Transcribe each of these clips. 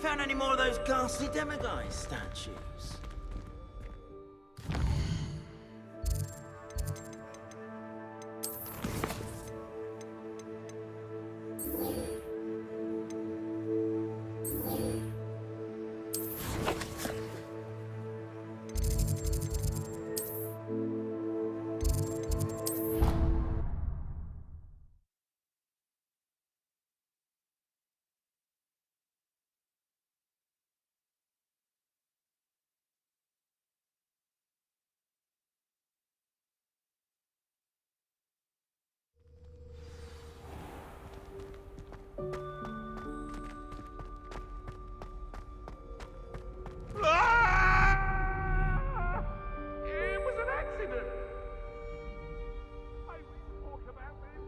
found any more of those ghastly demiguise statues? It was an accident. I talk about this.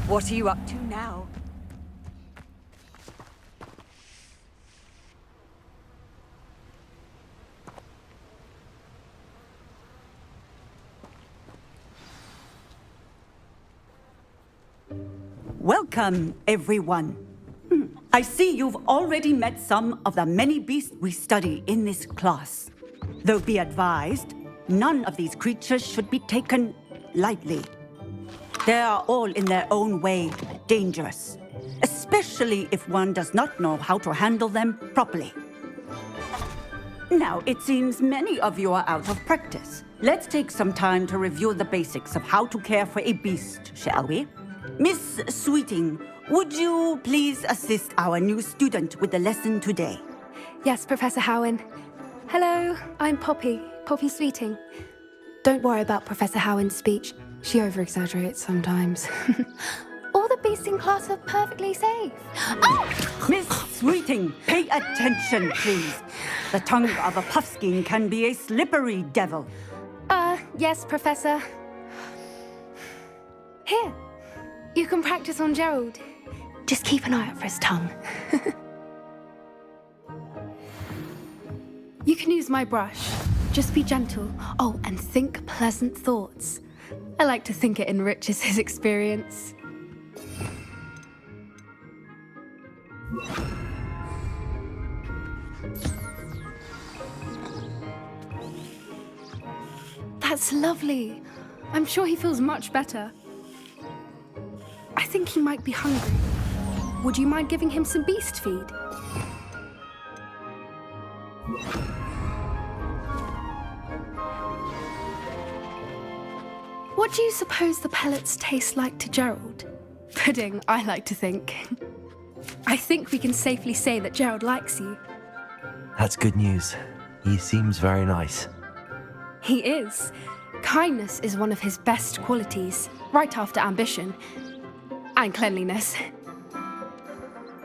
What are you up to now? Welcome, everyone. I see you've already met some of the many beasts we study in this class. Though be advised, none of these creatures should be taken lightly. They are all in their own way dangerous, especially if one does not know how to handle them properly. Now, it seems many of you are out of practice. Let's take some time to review the basics of how to care for a beast, shall we? Miss Sweeting, would you please assist our new student with the lesson today? Yes, Professor Howen. Hello, I'm Poppy Sweeting. Don't worry about Professor Howen's speech. She over-exaggerates sometimes. All the beasts in class are perfectly safe. Oh! Miss Sweeting, pay attention, please. The tongue of a puffskein can be a slippery devil. Yes, Professor. Here, you can practice on Gerald. Just keep an eye out for his tongue. You can use my brush. Just be gentle. Oh, and think pleasant thoughts. I like to think it enriches his experience. That's lovely. I'm sure he feels much better. I think he might be hungry. Would you mind giving him some beast feed? What do you suppose the pellets taste like to Gerald? Pudding, I like to think. I think we can safely say that Gerald likes you. That's good news. He seems very nice. He is. Kindness is one of his best qualities, right after ambition. And cleanliness.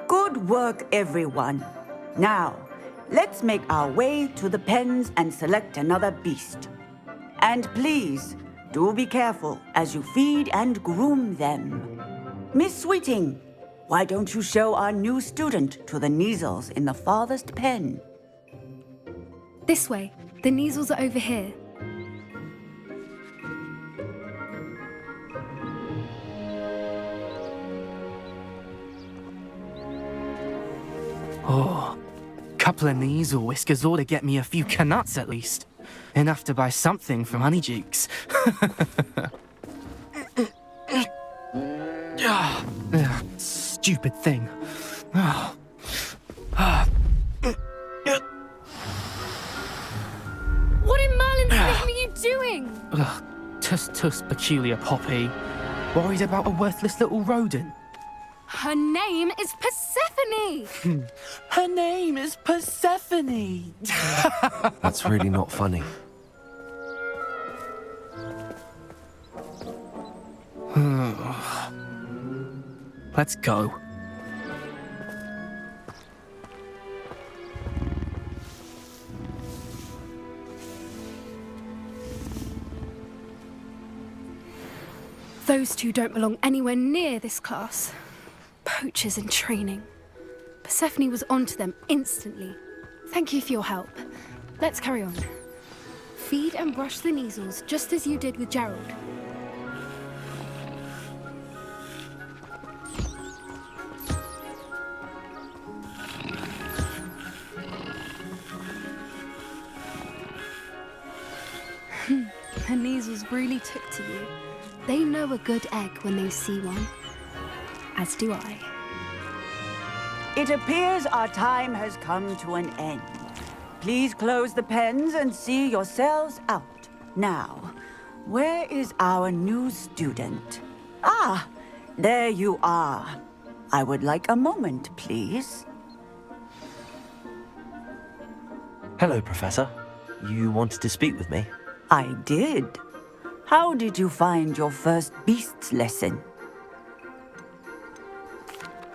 Good work, everyone. Now, let's make our way to the pens and select another beast. And please, do be careful as you feed and groom them. Miss Sweeting, why don't you show our new student to the Neasels in the farthest pen? This way. The Neasels are over here. Oh, couple of Neasel whiskers ought to get me a few canuts at least. Enough to buy something from Honeydukes. Stupid thing. What in Merlin's name are you doing? Tuss, peculiar Poppy. Worried about a worthless little rodent. Her name is Persephone! Her name is Persephone! That's really not funny. Let's go. Those two don't belong anywhere near this class. Poachers in training. Persephone was onto them instantly. Thank you for your help. Let's carry on. Feed and brush the measles just as you did with Gerald. The measles really took to you. They know a good egg when they see one. As do I. It appears our time has come to an end. Please close the pens and see yourselves out. Now, where is our new student? Ah, there you are. I would like a moment, please. Hello, Professor. You wanted to speak with me? I did. How did you find your first beasts lesson?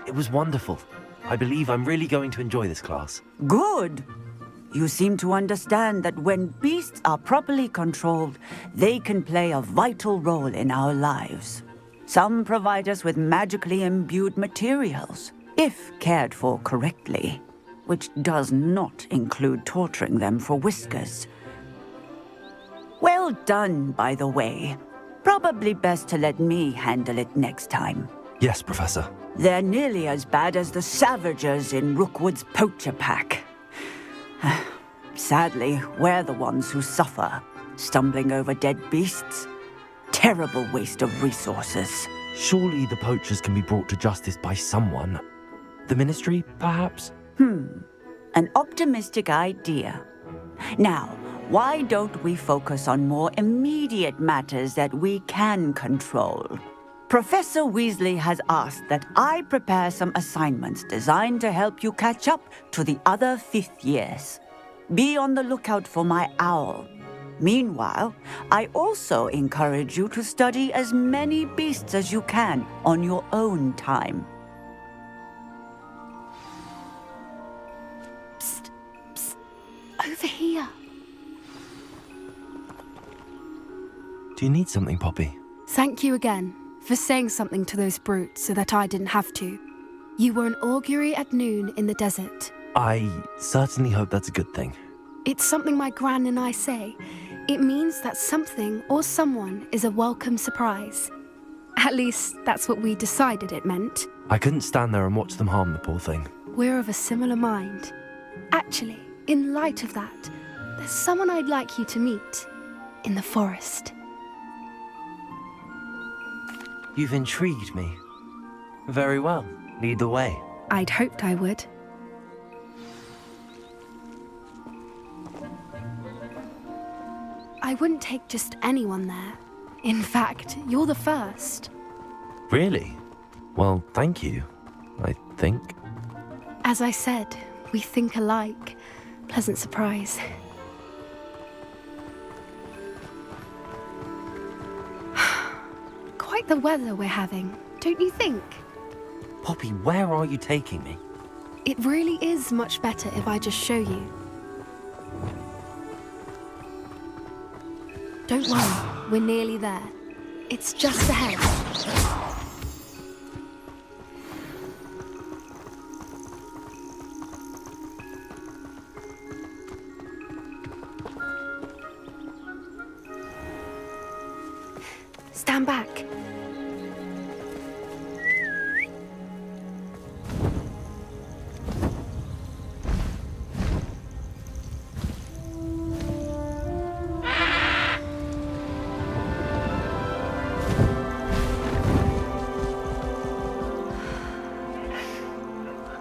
It was wonderful. I believe I'm really going to enjoy this class. Good. You seem to understand that when beasts are properly controlled, they can play a vital role in our lives. Some provide us with magically imbued materials, if cared for correctly, which does not include torturing them for whiskers. Well done, by the way. Probably best to let me handle it next time. Yes, Professor. They're nearly as bad as the Savagers in Rookwood's poacher pack. Sadly, we're the ones who suffer, stumbling over dead beasts. Terrible waste of resources. Surely the poachers can be brought to justice by someone. The Ministry, perhaps? An optimistic idea. Now, why don't we focus on more immediate matters that we can control? Professor Weasley has asked that I prepare some assignments designed to help you catch up to the other fifth years. Be on the lookout for my owl. Meanwhile, I also encourage you to study as many beasts as you can on your own time. Psst, psst. Over here. Do you need something, Poppy? Thank you again for saying something to those brutes so that I didn't have to. You were an augury at noon in the desert. I certainly hope that's a good thing. It's something my gran and I say. It means that something or someone is a welcome surprise. At least, that's what we decided it meant. I couldn't stand there and watch them harm the poor thing. We're of a similar mind. Actually, in light of that, there's someone I'd like you to meet. In the forest. You've intrigued me. Very well. Lead the way. I'd hoped I would. I wouldn't take just anyone there. In fact, you're the first. Really? Well, thank you, I think. As I said, we think alike. Pleasant surprise. Quite the weather we're having, don't you think? Poppy, where are you taking me? It really is much better if I just show you. Don't worry, we're nearly there. It's just ahead. Stand back.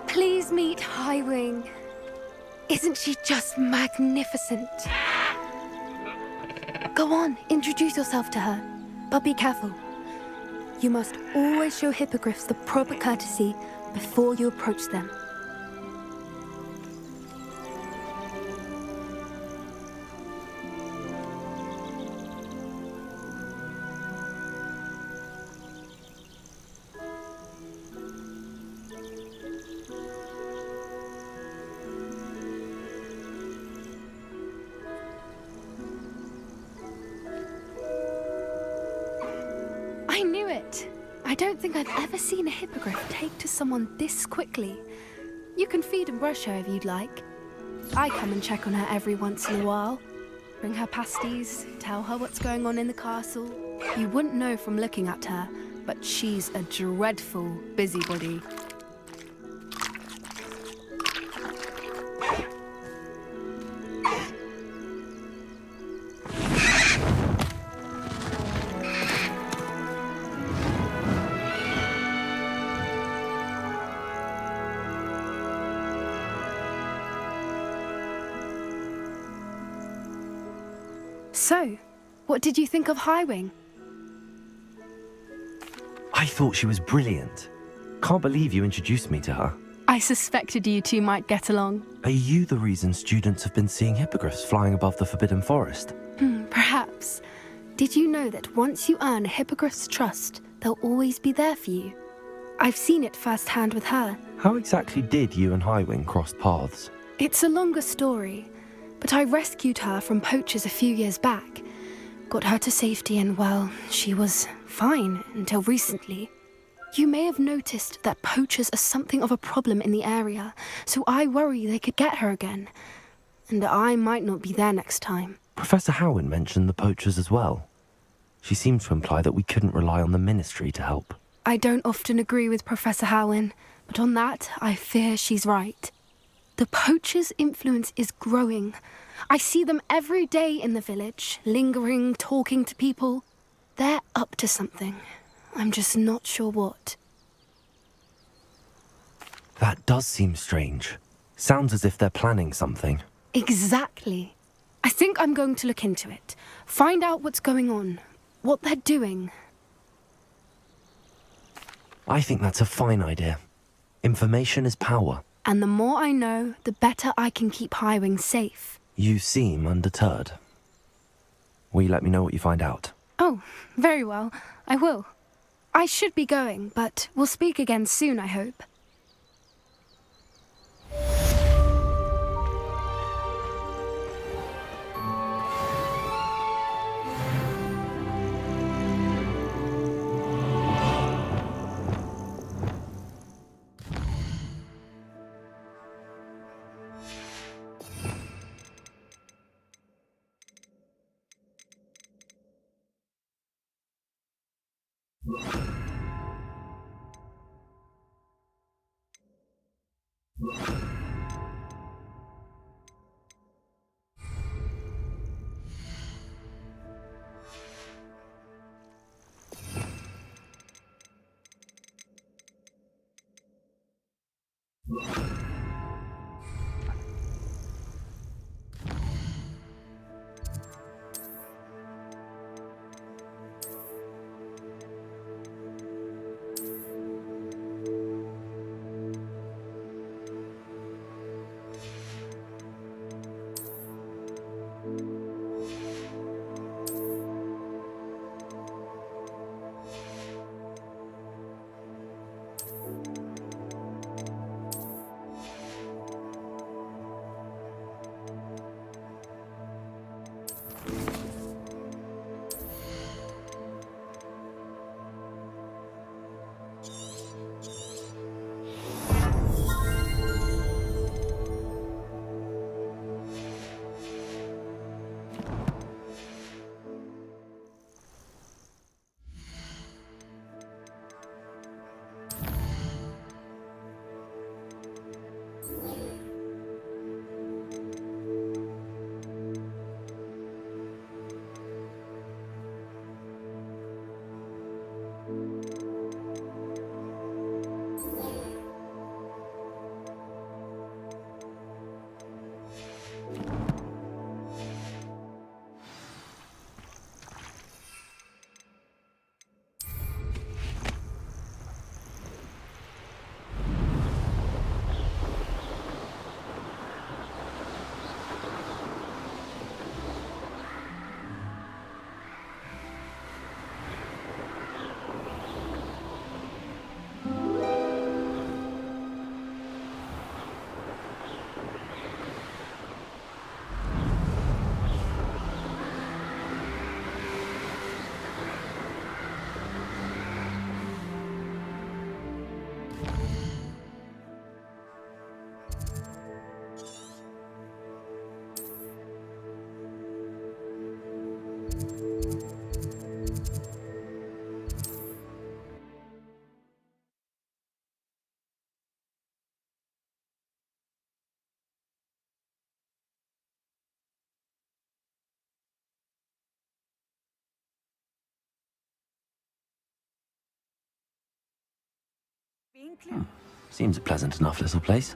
Please meet Highwing. Isn't she just magnificent? Go on, introduce yourself to her. But be careful. You must always show hippogriffs the proper courtesy before you approach them. I knew don't think I've ever seen a hippogriff take to someone this quickly. You can feed and brush her if you'd like. I come and check on her every once in a while. Bring her pasties, tell her what's going on in the castle. You wouldn't know from looking at her, but she's a dreadful busybody. So, what did you think of Highwing? I thought she was brilliant. Can't believe you introduced me to her. I suspected you two might get along. Are you the reason students have been seeing hippogriffs flying above the Forbidden Forest? Perhaps. Did you know that once you earn a hippogriff's trust, they'll always be there for you? I've seen it firsthand with her. How exactly did you and Highwing cross paths? It's a longer story, but I rescued her from poachers a few years back. Got her to safety and, well, she was fine until recently. You may have noticed that poachers are something of a problem in the area, so I worry they could get her again. And I might not be there next time. Professor Howen mentioned the poachers as well. She seemed to imply that we couldn't rely on the Ministry to help. I don't often agree with Professor Howen, but on that, I fear she's right. The poachers' influence is growing. I see them every day in the village, lingering, talking to people. They're up to something. I'm just not sure what. That does seem strange. Sounds as if they're planning something. Exactly. I think I'm going to look into it. Find out what's going on, what they're doing. I think that's a fine idea. Information is power. And the more I know, the better I can keep Highwing safe. You seem undeterred. Will you let me know what you find out? Oh, very well. I will. I should be going, but we'll speak again soon, I hope. Seems a pleasant enough little place.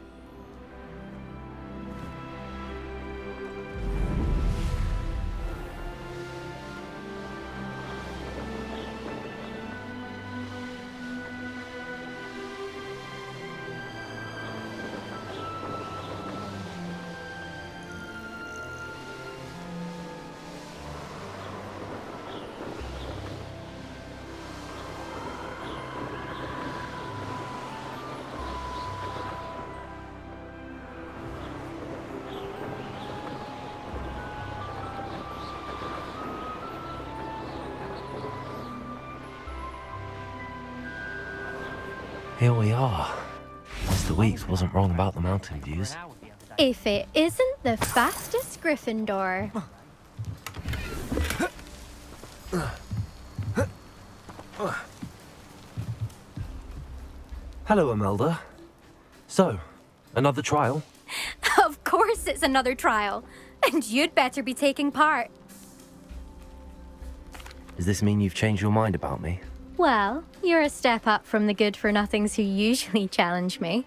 Here we are. Mr. Weeks wasn't wrong about the mountain views. If it isn't the fastest Gryffindor. Hello, Imelda. So, another trial? Of course it's another trial. And you'd better be taking part. Does this mean you've changed your mind about me? Well, you're a step up from the good-for-nothings who usually challenge me.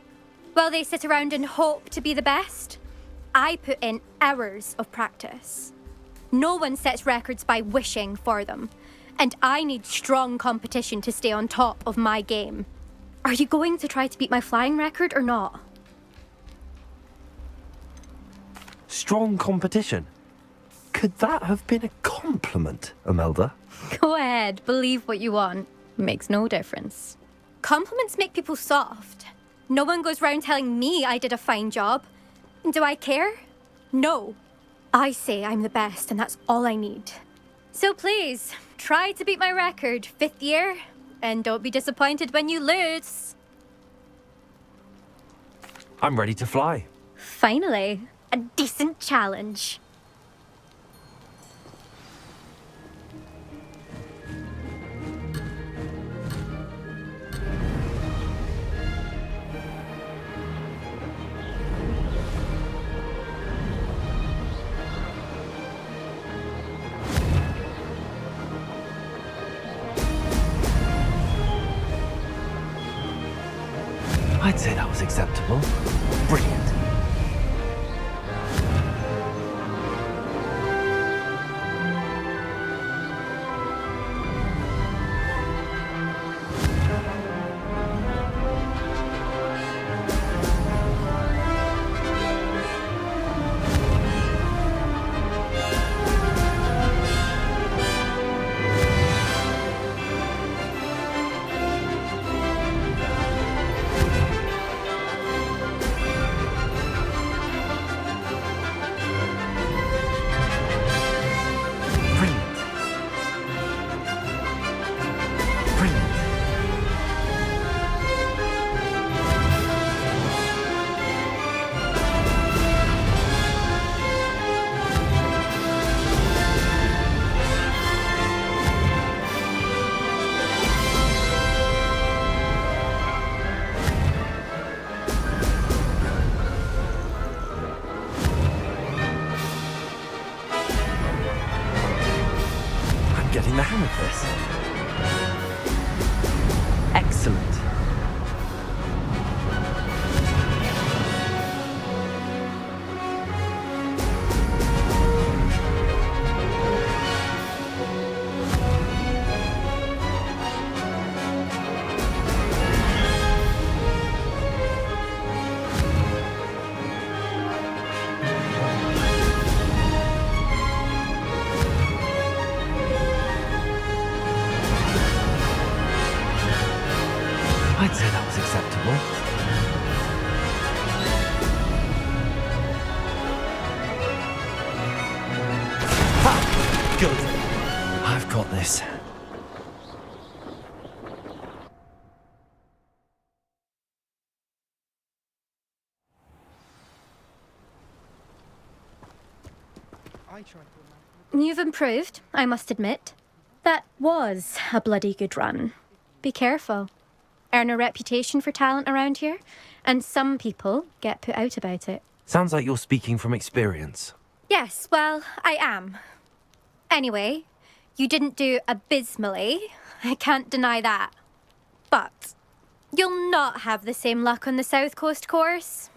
While they sit around and hope to be the best, I put in hours of practice. No one sets records by wishing for them, and I need strong competition to stay on top of my game. Are you going to try to beat my flying record or not? Strong competition? Could that have been a compliment, Imelda? Go ahead, believe what you want. Makes no difference. Compliments make people soft. No one goes round telling me I did a fine job. Do I care? No. I say I'm the best, and that's all I need. So please, try to beat my record, 5th year, and don't be disappointed when you lose. I'm ready to fly. Finally, a decent challenge. I'd say that was acceptable. Brilliant. Getting the hang of this. Excellent. I'd say that was acceptable. Ha! Good. I've got this. You've improved, I must admit. That was a bloody good run. Be careful. Earn a reputation for talent around here, and some people get put out about it. Sounds like you're speaking from experience. Yes, well, I am. Anyway, you didn't do abysmally. I can't deny that. But you'll not have the same luck on the South Coast course.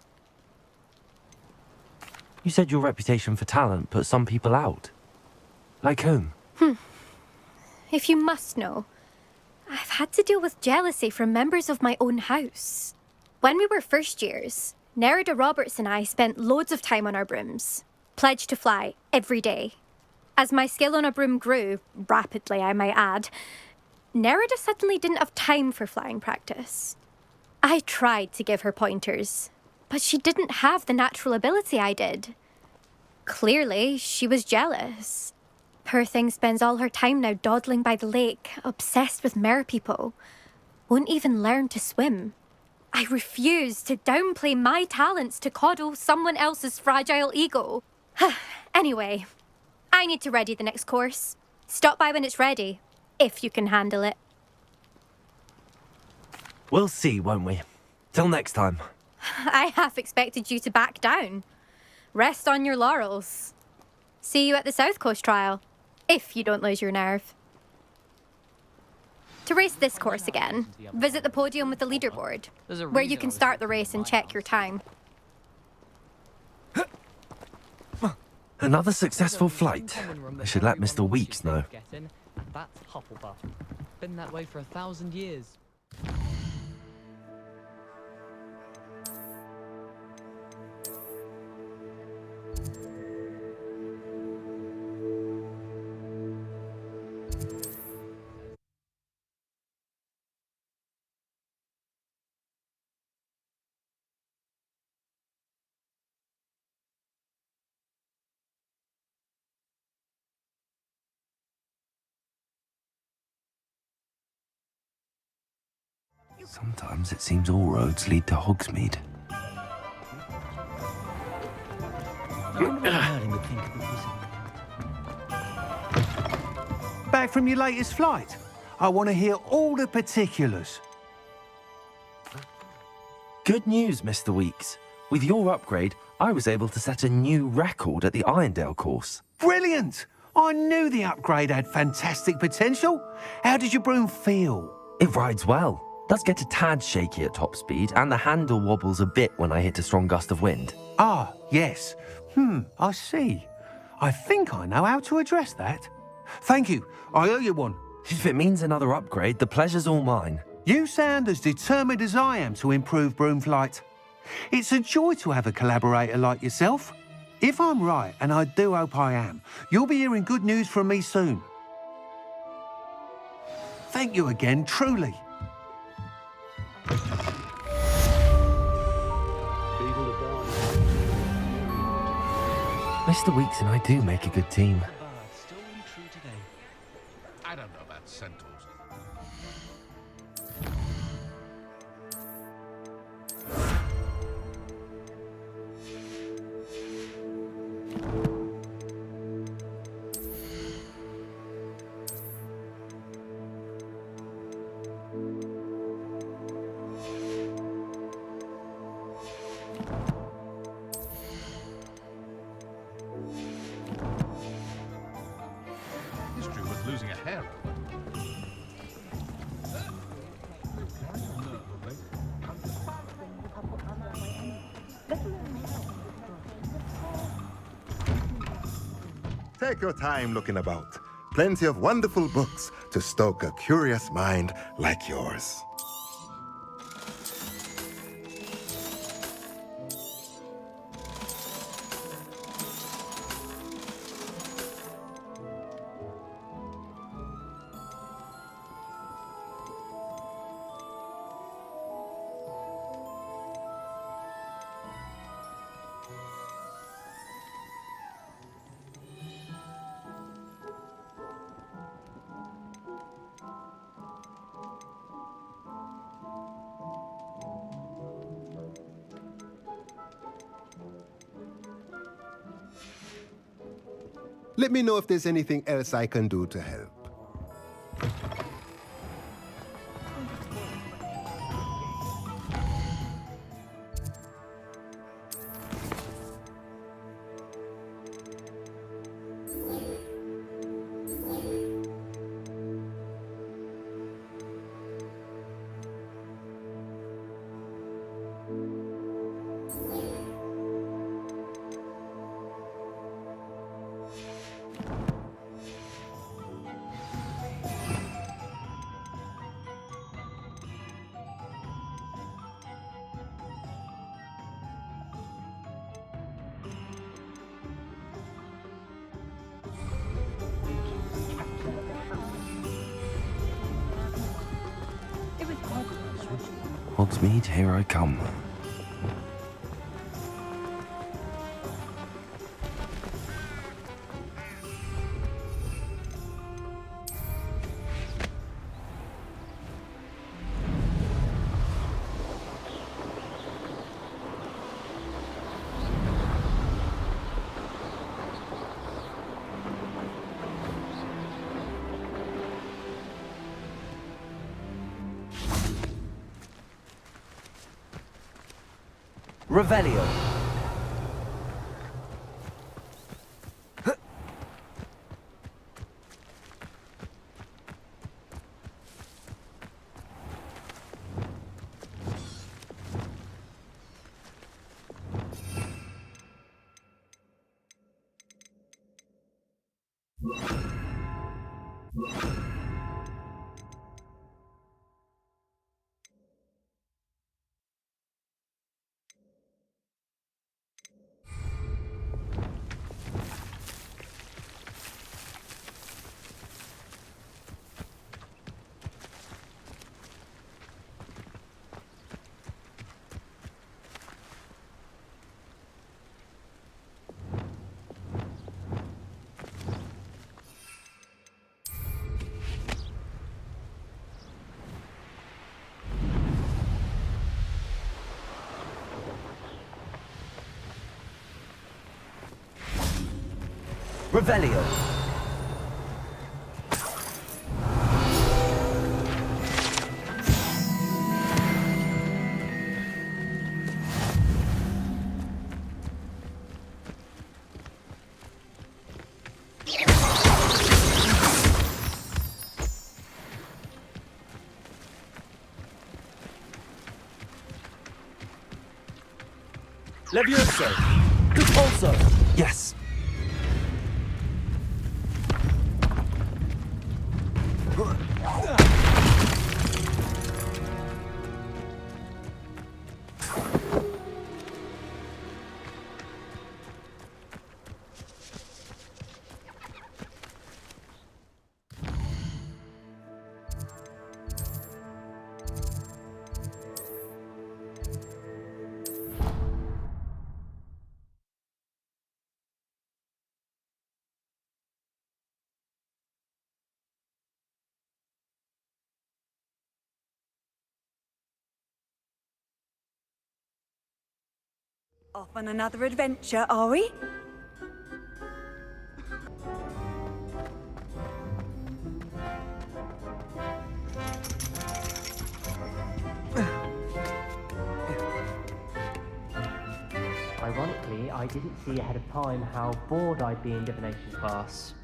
You said your reputation for talent put some people out. Like whom? If you must know, I've had to deal with jealousy from members of my own house. When we were first years, Nerida Roberts and I spent loads of time on our brooms, pledged to fly every day. As my skill on a broom grew, rapidly I might add, Nerida suddenly didn't have time for flying practice. I tried to give her pointers, but she didn't have the natural ability I did. Clearly, she was jealous. Poor thing spends all her time now dawdling by the lake, obsessed with merpeople. Won't even learn to swim. I refuse to downplay my talents to coddle someone else's fragile ego. Anyway, I need to ready the next course. Stop by when it's ready, if you can handle it. We'll see, won't we? Till next time. I half expected you to back down. Rest on your laurels. See you at the South Coast trial, if you don't lose your nerve. To race this course again, visit the podium with the leaderboard, where you can start the race and check your time. Another successful flight. I should let Mr. Weeks know. That's Hufflepuff. Been that way for 1,000 years. Sometimes it seems all roads lead to Hogsmeade. Back from your latest flight? I want to hear all the particulars. Good news, Mr. Weeks. With your upgrade, I was able to set a new record at the Irondale course. Brilliant! I knew the upgrade had fantastic potential. How did your broom feel? It rides well. Does get a tad shaky at top speed, and the handle wobbles a bit when I hit a strong gust of wind. Ah, yes. I see. I think I know how to address that. Thank you. I owe you one. If it means another upgrade, the pleasure's all mine. You sound as determined as I am to improve broom flight. It's a joy to have a collaborator like yourself. If I'm right, and I do hope I am, you'll be hearing good news from me soon. Thank you again, truly. Mr. Weeks and I do make a good team. I don't know about centaurs. History worth losing a hair over. Take your time looking about. Plenty of wonderful books to stoke a curious mind like yours. Let me know if there's anything else I can do to help. Hogsmeade, here I come. Revelio. Revelio. Levioso! Repulso! Yes. Off on another adventure, are we? Ironically, I didn't see ahead of time how bored I'd be in Divination class.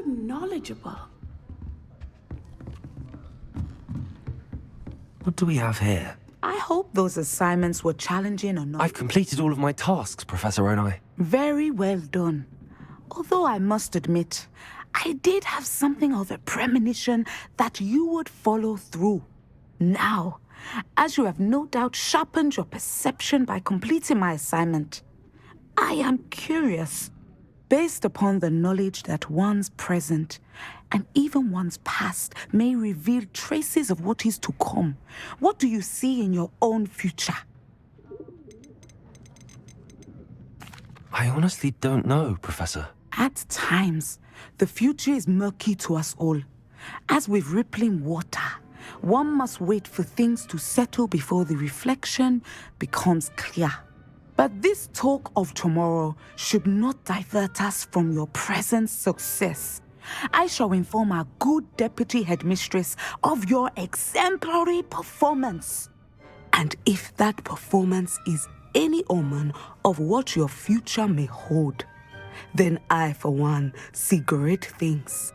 knowledgeable. What do we have here? I hope those assignments were challenging or not. I've completed all of my tasks, Professor Onai. Very well done. Although I must admit, I did have something of a premonition that you would follow through. Now, as you have no doubt sharpened your perception by completing my assignment, I am curious, based upon the knowledge that one's present and even one's past may reveal traces of what is to come. What do you see in your own future? I honestly don't know, Professor. At times, the future is murky to us all. As with rippling water, one must wait for things to settle before the reflection becomes clear. But this talk of tomorrow should not divert us from your present success. I shall inform our good deputy headmistress of your exemplary performance. And if that performance is any omen of what your future may hold, then I, for one, see great things.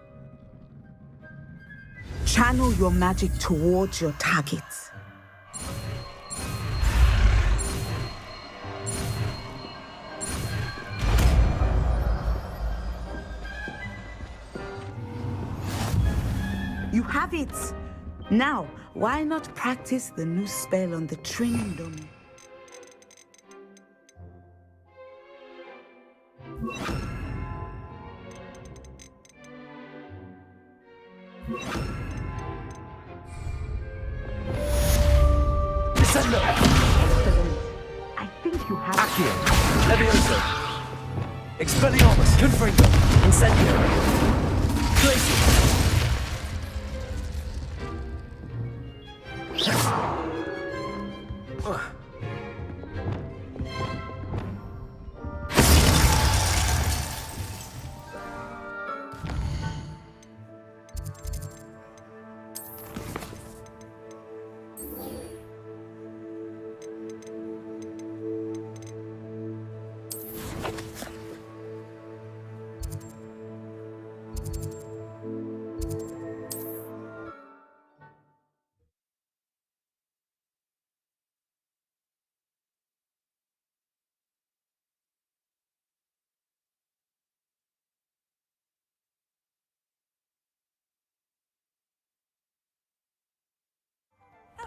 Channel your magic towards your targets. You have it! Now, why not practice the new spell on the training dummy? Descendo! Excellent. I think you have Accio! Levioso! Expelliarmus! Confringo! Incendio! Glacius!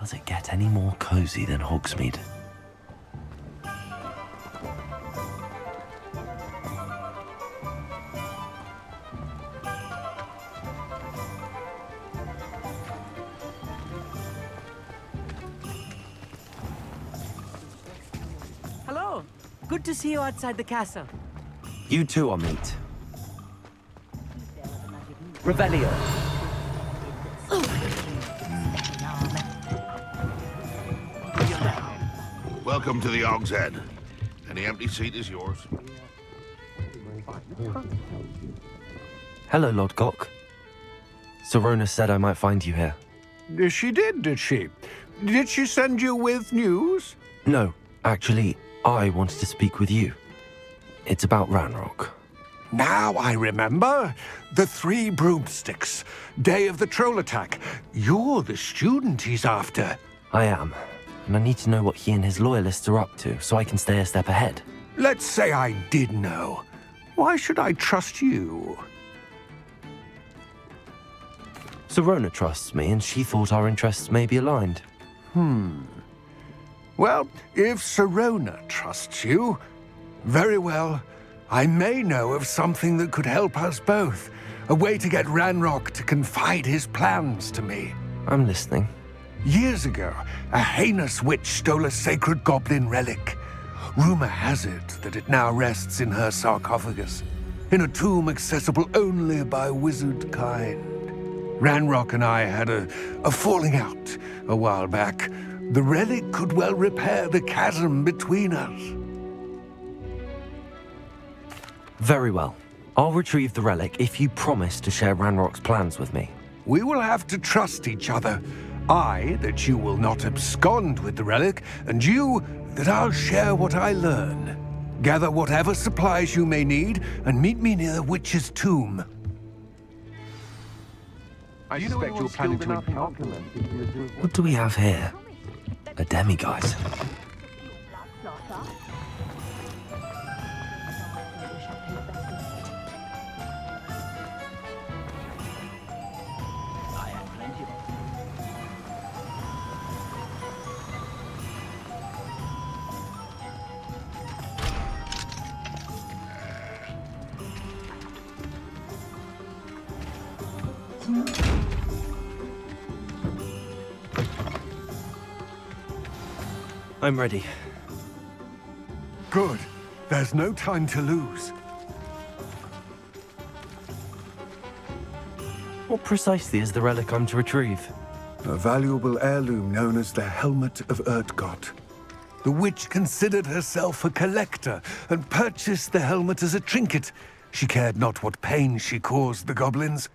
Does it get any more cozy than Hogsmeade? Hello. Good to see you outside the castle. You two are meet. Revelio. Welcome to the Hog's Head. Any empty seat is yours. Hello, Lord Gok. Sorona said I might find you here. She did she? Did she send you with news? No, actually, I wanted to speak with you. It's about Ranrock. Now I remember. The 3 broomsticks. Day of the troll attack. You're the student he's after. I am, and I need to know what he and his loyalists are up to so I can stay a step ahead. Let's say I did know. Why should I trust you? Sorona trusts me, and she thought our interests may be aligned. Well, if Sorona trusts you, very well. I may know of something that could help us both. A way to get Ranrock to confide his plans to me. I'm listening. Years ago, a heinous witch stole a sacred goblin relic. Rumor has it that it now rests in her sarcophagus, in a tomb accessible only by wizard kind. Ranrock and I had a falling out a while back. The relic could well repair the chasm between us. Very well. I'll retrieve the relic if you promise to share Ranrock's plans with me. We will have to trust each other. I, that you will not abscond with the relic, and you, that I'll share what I learn. Gather whatever supplies you may need, and meet me near the witch's tomb. I suspect you're planning to impart them. What do we have here? A demiguise. I'm ready. Good. There's no time to lose. What precisely is the relic I'm to retrieve? A valuable heirloom known as the Helmet of Urtgott. The witch considered herself a collector and purchased the helmet as a trinket. She cared not what pain she caused the goblins.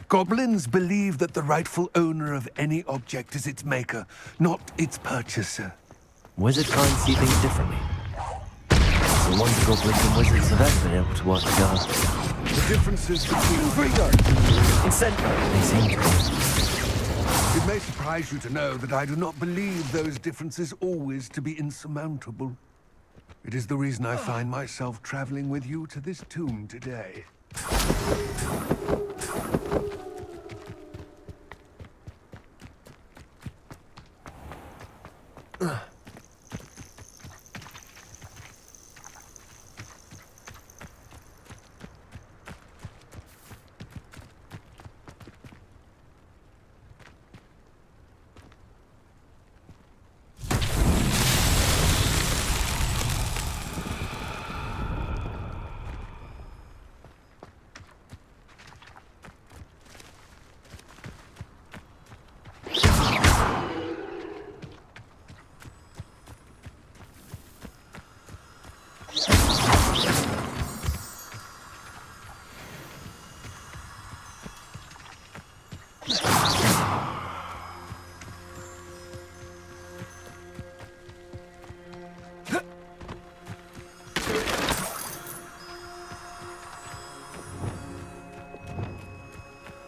Goblins believe that the rightful owner of any object is its maker, not its purchaser. Wizard kind see things differently. It's the wonder goblins and wizards have ever been able to work together. The differences between... They seem to be. It may surprise you to know that I do not believe those differences always to be insurmountable. It is the reason I find myself traveling with you to this tomb today.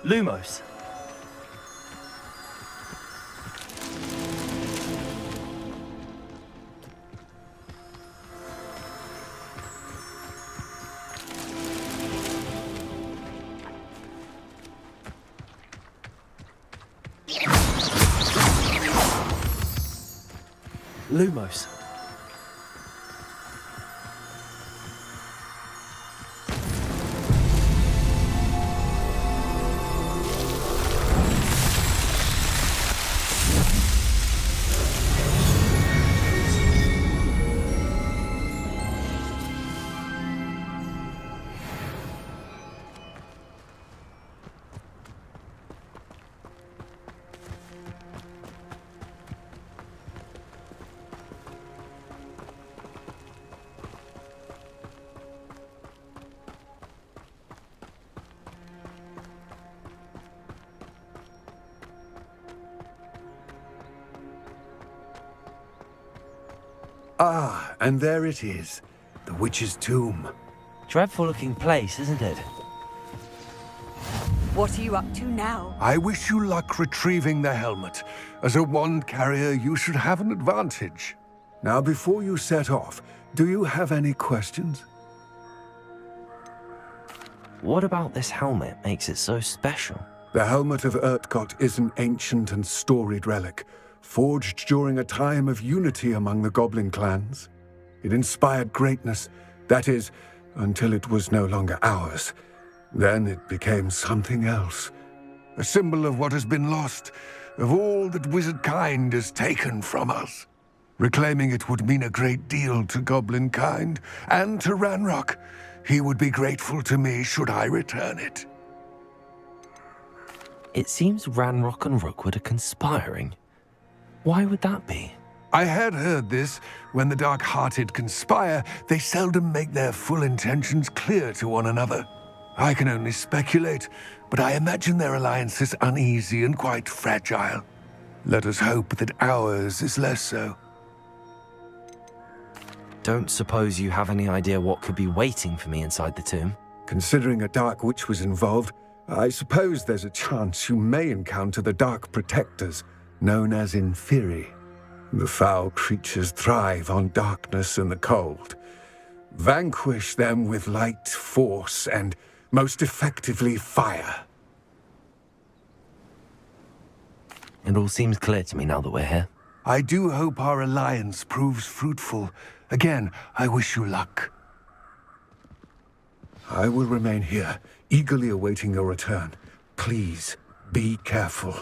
Lumos. Lumos. Ah, and there it is. The witch's tomb. Dreadful looking place, isn't it? What are you up to now? I wish you luck retrieving the helmet. As a wand carrier, you should have an advantage. Now, before you set off, do you have any questions? What about this helmet makes it so special? The Helmet of Urtgott is an ancient and storied relic, forged during a time of unity among the goblin clans. It inspired greatness, that is, until it was no longer ours. Then it became something else. A symbol of what has been lost, of all that wizard kind has taken from us. Reclaiming it would mean a great deal to goblin kind, and to Ranrock. He would be grateful to me should I return it. It seems Ranrock and Rookwood are conspiring. Why would that be? I had heard this. When the dark-hearted conspire, they seldom make their full intentions clear to one another. I can only speculate, but I imagine their alliance is uneasy and quite fragile. Let us hope that ours is less so. Don't suppose you have any idea what could be waiting for me inside the tomb? Considering a dark witch was involved, I suppose there's a chance you may encounter the Dark Protectors, known as Inferi. The foul creatures thrive on darkness and the cold. Vanquish them with light, force, and most effectively fire. It all seems clear to me now that we're here. I do hope our alliance proves fruitful. Again, I wish you luck. I will remain here, eagerly awaiting your return. Please, be careful.